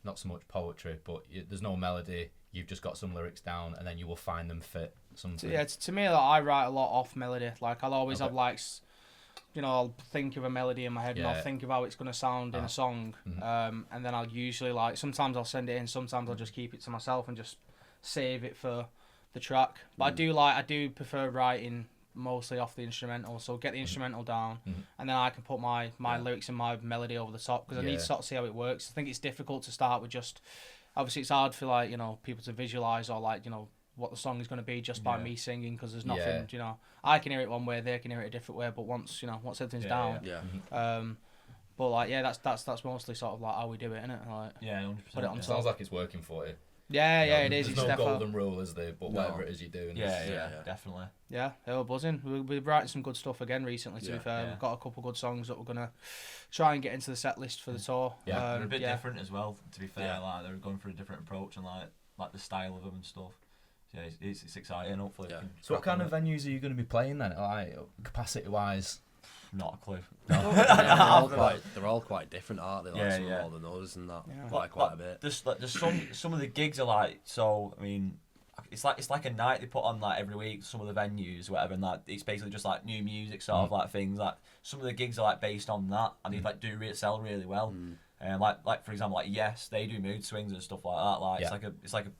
not so much poetry, but there's no melody? You've just got some lyrics down, and then you will find them fit something. Yeah, to me, like, I write a lot off melody. Like I'll always have like, you know, I'll think of a melody in my head and I'll think of how it's going to sound in a song, and then I'll usually like sometimes I'll send it in, sometimes I'll just keep it to myself and just save it for the track. But I do prefer writing mostly off the instrumental, so get the instrumental down, and then I can put my lyrics and my melody over the top, because I need to sort of see how it works. I think it's difficult to start with just. Obviously, it's hard for like, you know, people to visualize or like, you know, what the song is going to be just by me singing, because there's nothing, you know, I can hear it one way, they can hear it a different way, but once everything's down, but like that's mostly sort of like how we do it, innit? Like 100%. Put it on top. Sounds like it's working for you. It is. There's no golden rule, is there? But whatever it is you're doing. Definitely. Yeah, we're buzzing. We're writing some good stuff again recently, to be fair. We've got a couple good songs that we're going to try and get into the set list for the tour. Yeah, they're a bit different as well, to be fair. Like they're going for a different approach and like the style of them and stuff. Yeah, it's exciting, hopefully. Yeah. So what kind of venues are you going to be playing then, like capacity-wise? Not a clue. No. They're all quite different, aren't they? Like some more than us and that. Quite a bit. There's some of the gigs are like, so I mean, it's like a night they put on like every week, some of the venues, whatever, and like it's basically just like new music sort of like things. Like some of the gigs are like based on that, and they like sell really well. Like for example, like Yes, they do mood swings and stuff like that. Like it's like a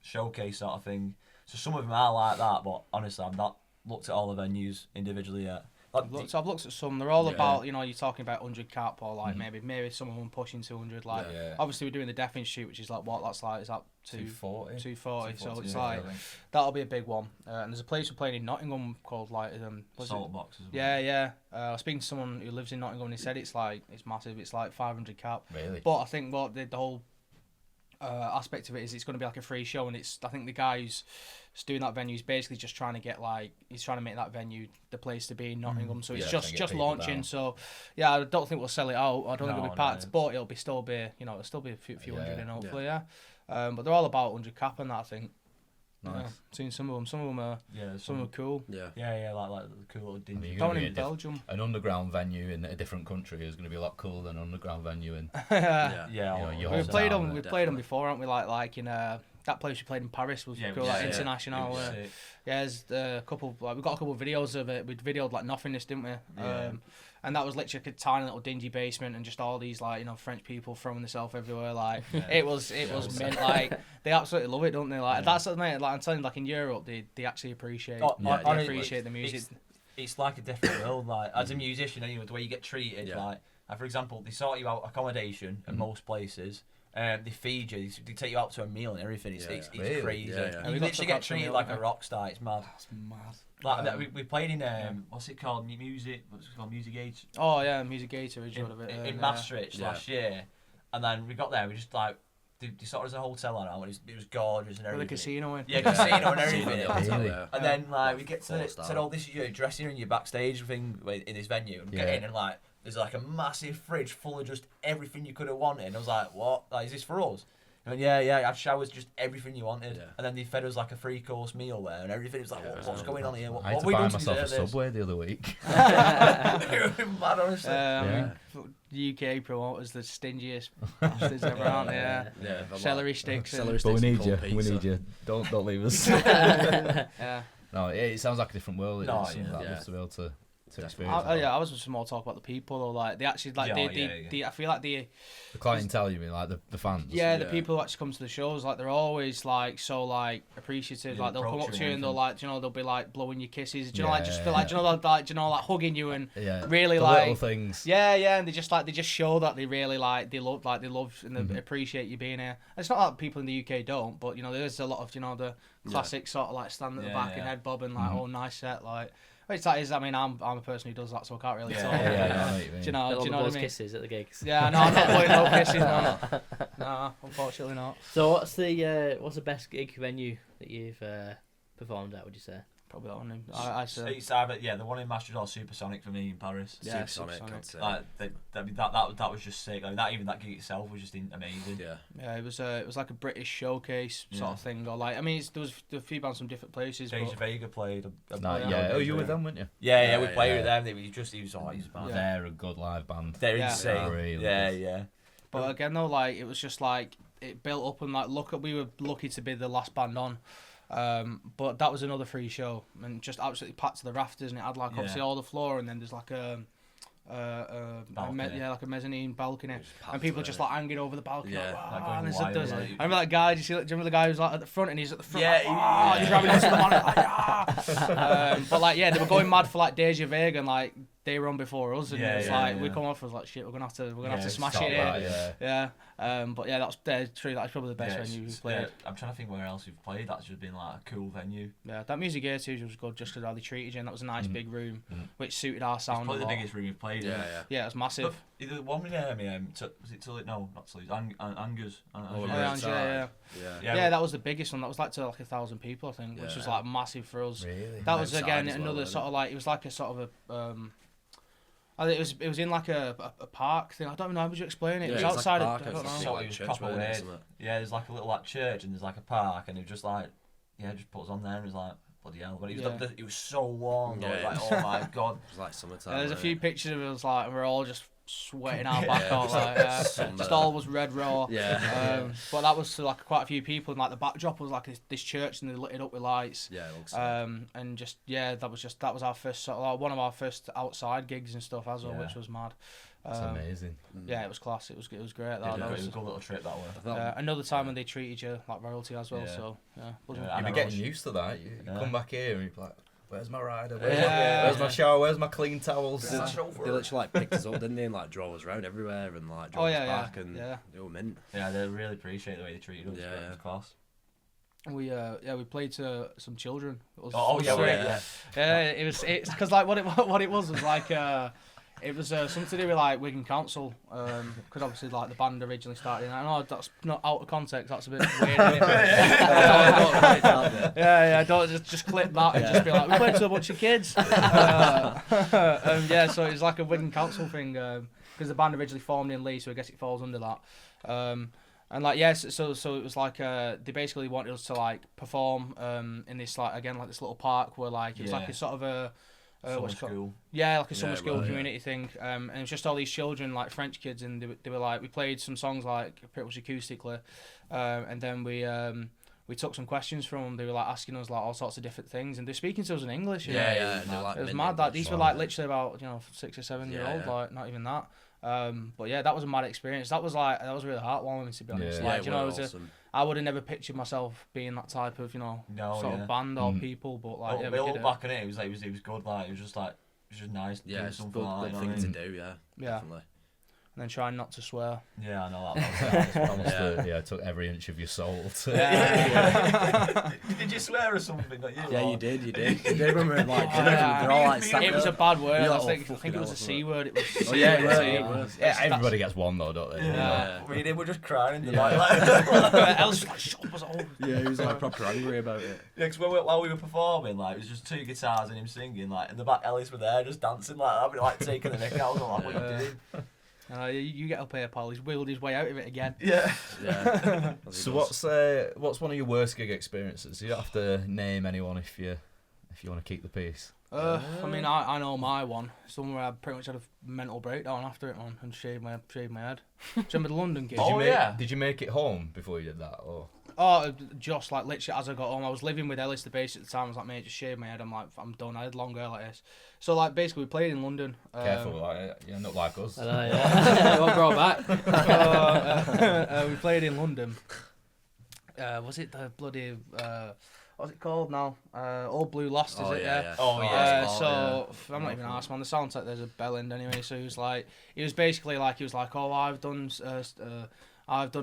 showcase sort of thing. So some of them are like that, but honestly, I've not looked at all the venues individually yet. I've looked at some. They're all about, you know, you're talking about 100 cap or like maybe some of them pushing 200. Like obviously we're doing the Deaf Institute, which is like what that's like. Is that 240? 240. So it's like that'll be a big one. And there's a place we're playing in Nottingham called like Salt Box as well. Yeah. I was speaking to someone who lives in Nottingham and he said it's massive. It's like 500 cap. Really? But I think what the whole aspect of it is it's going to be like a free show, and I think the guy who's doing that venue is basically just trying to get he's trying to make that venue the place to be in Nottingham. So it's just launching. Down. So yeah, I don't think we'll sell it out. I don't think it'll be packed, but it'll still be a few hundred in hopefully. But they're all about 100 cap and that, I think. Nice. Yeah, seen some of them. Some of them are cool. Yeah, like the cool little dingy. Down in Belgium. An underground venue in a different country is going to be a lot cooler than an underground venue in. We've played them before, haven't we? Like in that place we played in Paris was cool, like international. There's a couple. Like, we got a couple of videos of it. We videoed like Nothingness, didn't we? Yeah. And that was literally a tiny little dingy basement, and just all these like French people throwing themselves everywhere. Like it was mint. Like they absolutely love it, don't they? Like that's what I mean. Like I'm telling you, like in Europe, they actually appreciate. They appreciate the music. It's like a different world. Like as a musician, anyway, the way you get treated. Like for example, they sort you out accommodation in most places. They feed you. They take you out to a meal and everything. It's really? crazy. Yeah. You literally get treated like a rock star. It's mad. That's mad. Like we played in what's it called? What's it called? Music Age. Oh yeah, Music Gator in Maastricht last year, and then we got there. We just like they sort of as a hotel on it. It was gorgeous and everything. With a casino in. Yeah, casino and everything. Really? And then like we get to said, "Oh, this is your dressing room, your backstage thing in this venue." And we get in and like there's like a massive fridge full of just everything you could have wanted. And I was like, "What? Like, is this for us?" And I had showers, just everything you wanted. And then they fed us like a 3-course meal there and everything. It was like, what's going on here? I had to buy myself a Subway the other week. Mad, honestly. The UK promoters, the stingiest bastards ever, aren't they? Yeah. Celery sticks. But we need you. We need you. Don't leave us. No, it sounds like a different world. It's something that I'd love to be able to experience. I was just more talk about the people, or like they actually like I feel like the clientele, you mean, like the fans? Yeah, the people who actually come to the shows, like they're always like so like appreciative. Like they'll come up to you and they'll like they'll be like blowing your kisses. Do you know like just feel like like hugging you and really the like little things. Yeah, and they just show that they really they love and they appreciate you being here. And it's not that people in the UK don't, but there's a lot of the classic sort of like stand at the back and head bob and like nice set like. Which that is, I mean, I'm a person who does that, so I can't really talk. Do you know what I mean? Kisses at the gigs. Yeah, no, I'm not putting no kisses. No, unfortunately not. So what's the best gig venue that you've performed at? Would you say? Probably that one. I it's either the one in Maastricht or Supersonic for me in Paris. Yeah, Supersonic. Like that was just sick. Like that gig itself was just amazing. Yeah, it was like a British showcase sort of thing, or like I mean, there was a few bands from different places. Deja Vega played. You were with them, weren't you? Yeah, we played with them. He was bad. They're a good live band. They're insane. Really yeah. But again, though, like it was just like it built up and like we were lucky to be the last band on. But that was another free show and just absolutely packed to the rafters, and it had like obviously all the floor, and then there's like like a mezzanine balcony, and people just like hanging over the balcony. I remember that guy. Do you remember the guy who was like at the front, and he's at the front? He's grabbing onto the monitor. But like they were going mad for like Deja Vega, and like they were on before us, and it's like we come off as like shit. We're gonna have to smash it here. But that's true. That's probably the best venue we've played. I'm trying to think where else we've played. That's just been like a cool venue. Yeah, that Music Gator was good just because how they treated you, and that was a nice big room which suited our sound. It's probably the biggest room we've played. Yeah, it was massive. But the one with was it Tully? No, not Tully. Angers. That was the biggest one. That was like to like 1,000 people, I think, which was like massive for us. Really? That was again another sort of like it was like a sort of a. It was in like a park thing. I don't know how would you explain it. It was outside. I don't know. It was proper weird. Yeah, there's like a little like church and there's like a park, and it was just like just put us on there and it was like bloody hell. But it was so warm. Like, oh my god. It was like summertime. There's a few pictures of us like we're all just sweating our back out. Like, just all was red raw. But that was to like quite a few people, and like the backdrop was like this church, and they lit it up with lights. Yeah, it looks and just that was our first sort of, like, one of our first outside gigs and stuff as well, which was mad. That's amazing. Yeah, it was class. It was great. It was a good little trip that way. Another time when they treated you like royalty as well. So you'd be getting used to that. You come back here and you'd be like, where's my rider? Where's my shower? Where's my clean towels? They literally like picked us up, didn't they? And like drove us around everywhere and like drove us back and they were mint. Yeah, they really appreciate the way they treated us. Yeah, it was class. We played to some children. It was it's because like what it was like it was something to do with like Wigan Council, because obviously like the band originally started. And I know that's not out of context. That's a bit weird. Don't just clip that and just be like, we played to a bunch of kids. So it was like a Wigan Council thing, because the band originally formed in Leeds, so I guess it falls under that. And like so it was like they basically wanted us to like perform in this like again like this little park where like it was like a sort of a summer school. Yeah, like a summer school community thing. And it was just all these children, like French kids, and they were like, we played some songs like pretty much acoustically, and then we took some questions from them. They were like asking us like all sorts of different things, and they're speaking to us in English. Like, it was mad that these were like literally about 6 or 7 year old, like not even that. But yeah, that was a mad experience. That was really heartwarming, to be honest. Like, you know, awesome. I would have never pictured myself being that type of, of band or people. But like, we look back on it. It was good. Like, it was just nice. Yeah, it's a good thing to do. Yeah, definitely. And then trying not to swear. Yeah, I know that. It took every inch of your soul. Did you swear or something? You did. You did when we were like, they're all like, it was a bad word. I think it was a C word. It was. It was. Yeah, everybody gets one though, don't they? Yeah. We were just crying. Ellis was like, shut up, all. Yeah, he was like proper angry about it. Yeah, because while we were performing, like, it was just 2 guitars and him singing, like, in the back, Ellis were there just dancing like that, like taking the neck out. I was like, what are you doing? You get up here, Paul. He's wheeled his way out of it again. Yeah. So what's one of your worst gig experiences? You don't have to name anyone if you want to keep the peace. I mean, I know my one. Somewhere I pretty much had a mental breakdown after it, man, and shaved my head. Do you remember the London gig? Did you make it home before you did that, or? Oh, just like literally as I got home, I was living with Ellis, the bass at the time. I was like, mate, just shave my head. I'm like, I'm done. I had long hair like this. So like basically, we played in London. Careful, not like us. Won't grow back. We played in London. Was it the bloody? What's it called now? Old Blue Lost, is it? Yeah. Oh yeah. I'm not even asked, man. The sound like there's a bell end anyway. So he was basically like, oh, I've done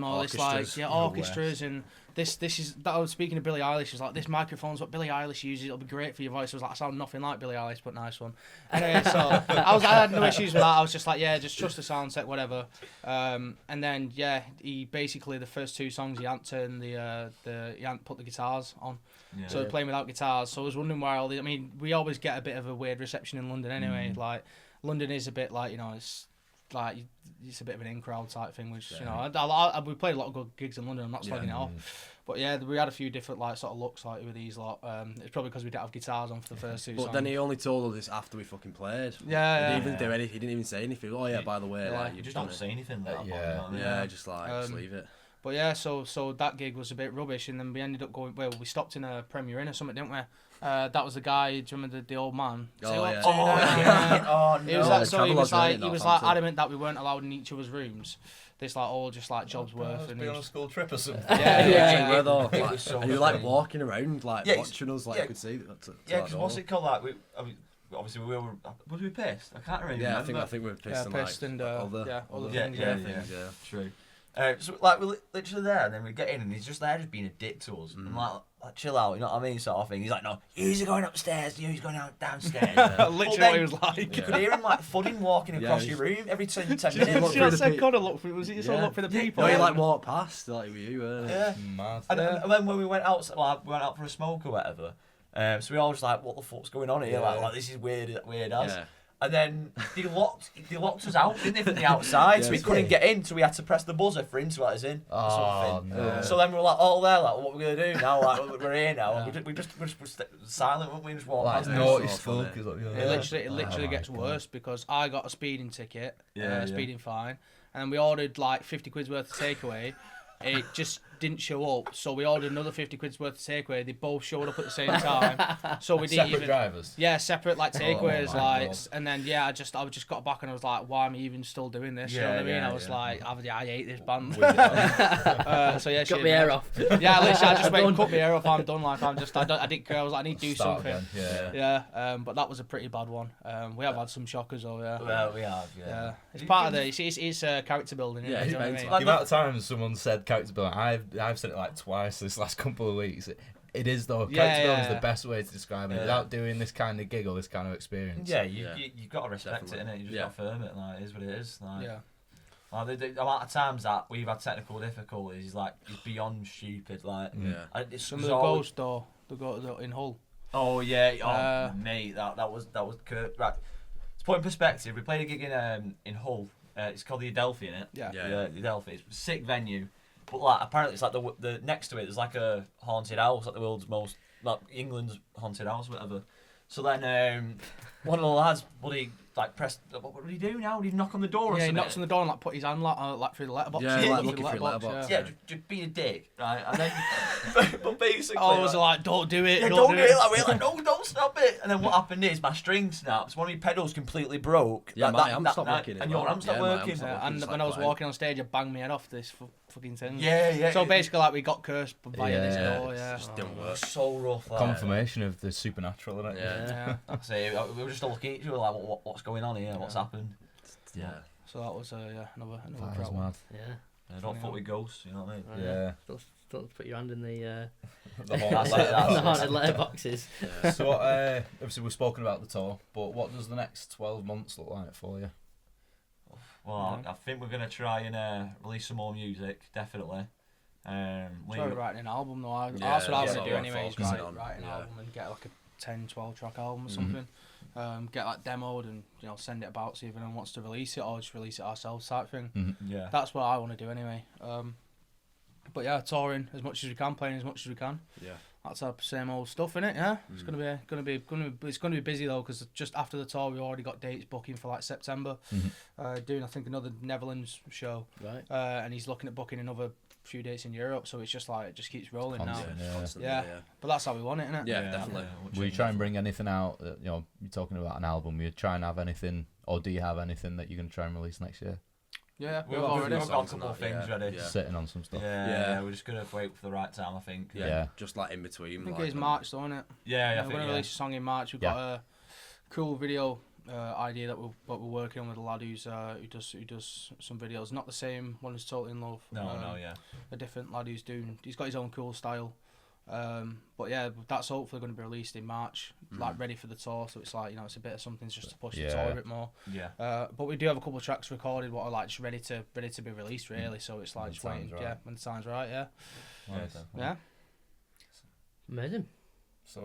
all orchestras. this, like, orchestras, and this is that. I was speaking to Billie Eilish. She was like, this microphone's what Billie Eilish uses. It'll be great for your voice. I was like, I sound nothing like Billie Eilish, but nice one. Anyway, so I had no issues with that. I was just like, yeah, just trust the sound set, whatever. And then he basically the first 2 songs he hadn't turned he hadn't put the guitars on. Yeah. So we're playing without guitars. So I was wondering why we always get a bit of a weird reception in London anyway. Like London is a bit like, it's like it's a bit of an in-crowd type thing, which we played a lot of good gigs in London. I'm not slagging it off, but we had a few different like sort of looks like with these lot. It's probably because we didn't have guitars on for the first 2 songs. But then he only told us this after we fucking played. He didn't even do anything. He didn't even say anything. Oh yeah, by the way, like you just don't say anything. Just just leave it. But yeah, so that gig was a bit rubbish, and then we ended up going. Well, we stopped in a Premier Inn or something, didn't we? That was the guy. Do you remember the old man? Oh no! He was like adamant that we weren't allowed in each other's rooms. This like all just like jobs worth. And be on a school trip or something. And you're like walking around, like watching us, like could see that. Yeah, because what's it called? Like obviously we were. Was we pissed? I can't really remember. Yeah, I think we were pissed. Pissed and other things. Yeah, true. So like we're literally there, and then we get in, and he's just there, just being a dick to us. I'm like, chill out, you know what I mean, sort of thing. He's like, no, you're going upstairs, you're going downstairs. Literally, he was like, you could hear him like fudding walking across your room every 10 minutes. Was it you look for the people? No, he like walked past, like with you. Mad. And then when we went out for a smoke or whatever, so we all just like, what the fuck's going on here? Like this is weird as. And then they locked us out, didn't they, from the outside, so we couldn't get in, so we had to press the buzzer for him to let us in. Or something. No. So then we were like, all there, like, what are we going to do now? Like, we're here now. Yeah. We just silent, weren't we? Just walked Like past naughty it. school. It literally gets worse because I got a speeding ticket, speeding fine, and we ordered like 50 quid's worth of takeaway. It just didn't show up, so we ordered another 50 quid's worth of takeaway. They both showed up at the same time, so we didn't Separate drivers. Yeah, separate like takeaways, my like, God. and then I just got back and I was like, why am I even still doing this? You know what I mean? I was like, I hate this band. So yeah, Cut my hair off. Yeah, literally, I just went and cut my hair off. I'm done. Like I didn't care. I was like, I need to do Start something. again, Yeah. But that was a pretty bad one. We have had some shockers though. Yeah. Well, we have, Yeah. It's part of the. It's character building. Yeah, Isn't it? it's Do you know what I mental. mean? The amount of times someone said character building, I've said it like twice this last couple of weeks. It is though. Character building is the best way to describe it without doing this kind of gig or this kind of experience. Yeah, you've got to respect it, innit? You just got to firm it, like, it is what it is. Like, Yeah. Like, the amount of times that we've had technical difficulties is like is beyond stupid. Like, it's Some of the ghosts though, in Hull. Oh yeah, mate, that was right. To put in perspective, we played a gig in Hull. It's called the Adelphi, innit? Yeah. The Adelphi. It's a sick venue, but like apparently it's like the next to it. There's like a haunted house, like the world's most, like England's haunted house, whatever. So then one of the lads, buddy, like pressed. What did he do now? Did he knock on the door? Or Yeah, he something? knocks on the door and like put his hand like through the letterbox. Yeah, like looking through letterbox. Yeah, just be a dick, right? And then, but basically, I was like, don't do it. yeah, don't do it. Like, we're like, no, don't stop it. And then what happened is my string snaps. One of my pedals completely broke. Yeah, my amp stopped night, working. and your amp stopped working. And when I was walking on stage, I banged my head off this fucking thing. Yeah. So basically, like we got cursed by this Yeah. door. Yeah. Just didn't It work. was so rough. Like. Confirmation of the supernatural, isn't it? Yeah. So we were just all looking at each other like, what's going on here? What's happened? Yeah. So that was another That crap is one. mad. Yeah. Don't fuck with ghosts, you know what I mean? Right. Yeah. Don't put your hand in the The whole That's like it, that's the it. haunted letterboxes. Yeah. So obviously we've spoken about the tour, but what does the next 12 months look like for you? Well, I think we're gonna try and release some more music, definitely. Try Leave- writing an album though. That's Yeah, what I yeah, want to do yeah, anyway. Is focusing write on- an yeah. album and get like a 10, 12 track album or something. Get like demoed and send it about, see if anyone wants to release it or just release it ourselves type thing. Yeah. That's what I want to do anyway. But yeah, touring as much as we can, playing as much as we can. Yeah. That's our same old stuff, innit? Yeah, it's gonna be busy though, because just after the tour we already got dates booking for like September. Doing I think another Netherlands show, Right. and he's looking at booking another few dates in Europe. So it's just like it just keeps rolling Constant, now. yeah. Constantly, Yeah. But that's how we want it, innit? Yeah, definitely. Will you try and bring anything out? You're talking about an album. You try and have anything, or do you have anything that you're going to try and release next year? Yeah, We've already. got a songs couple and of that, things yeah. ready. Yeah. Sitting on some stuff. Yeah, we're just gonna wait for the right time, I think. Yeah. Just like in between. I think like, it's March though, innit? Yeah, I We're think gonna yeah. release a song in March. We've got a cool video idea that we're working on with a lad who does some videos. Not the same one as Totally in Love. Yeah. A different lad he's got his own cool style. But yeah, that's hopefully going to be released in March, like ready for the tour. So it's like it's a bit of something just to push the tour a bit more. Yeah. But we do have a couple of tracks recorded, what are like just ready to be released really. So it's like When just the waiting, time's right. when the time's right. Yeah, Nice. yeah. Amazing. So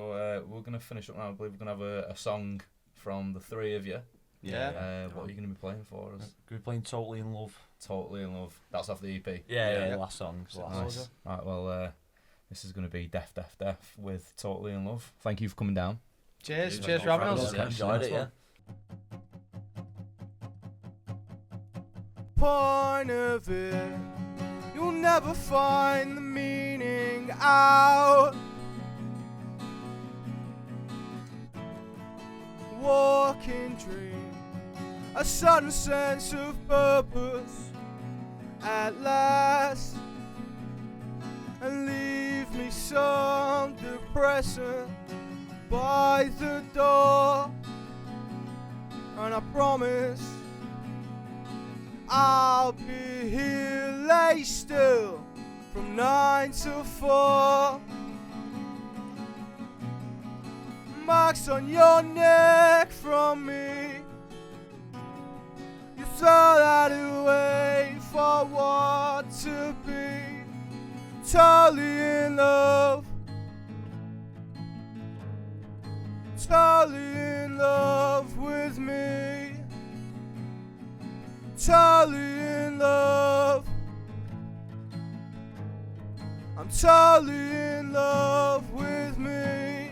we're going to finish up now. I believe we're going to have a song from the three of you. Yeah. What are you going to be playing for us? We're playing Totally in Love. Totally in Love. That's off the EP. Yeah, Yeah. last song. So Nice. Right, well, this is going to be Deaf Deaf Deaf with Totally in Love. Thank you for coming down. Cheers Yeah, for having no us. problem. Enjoyed it, yeah. Point of it, you'll never find the meaning out. Walking dream, a sudden sense of purpose at last, and leave me some depressant by the door. And I promise I'll be here late still from 9 to 4. Marks on your neck from me, you throw that away for what to be totally in love. totally in love with me, totally in love. I'm totally in love with me.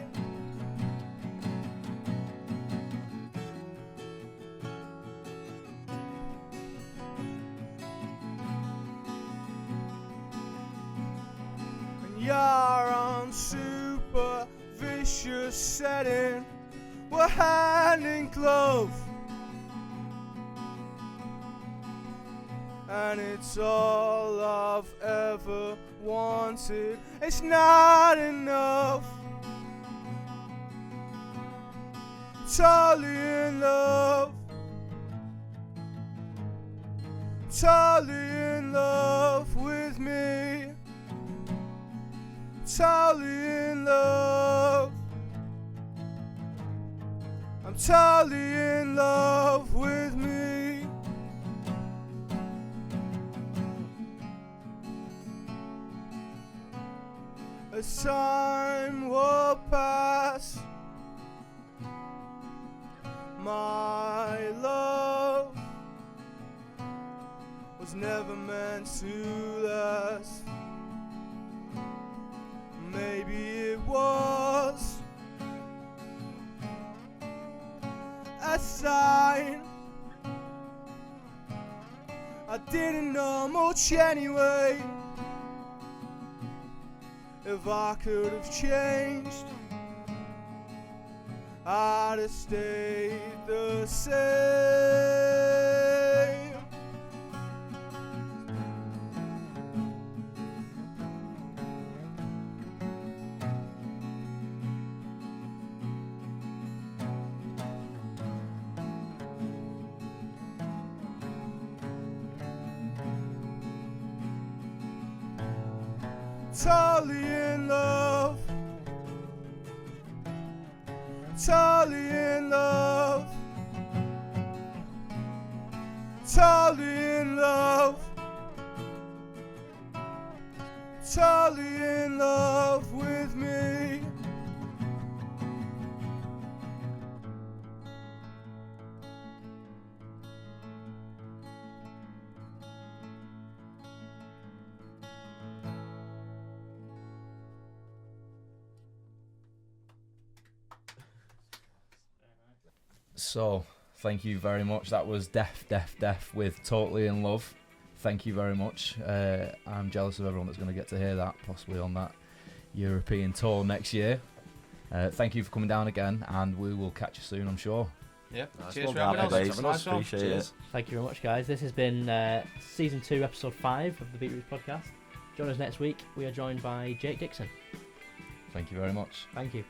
And you're on super vicious setting, we're hand in glove, and it's all I've ever wanted. It's not enough. Totally in love, totally in love with me, totally in love. I'm totally in love with me. As time will pass, my love was never meant to last. Maybe it was a sign. I didn't know much anyway. If I could have changed, I'd have stayed the same. Totally in love, totally in love, totally in love, totally in love with me. So, thank you very much. That was DEAFDEAFDEAF with Totally in Love. Thank you very much. I'm jealous of everyone that's going to get to hear that, possibly on that European tour next year. Thank you for coming down again, and we will catch you soon, I'm sure. Yeah. Nice Cheers one. for having Happy us. days. Nice one. Appreciate it. Thank you very much, guys. This has been season 2, episode 5 of the Beatroots podcast. Join us next week. We are joined by Jake Dixon. Thank you very much. Thank you.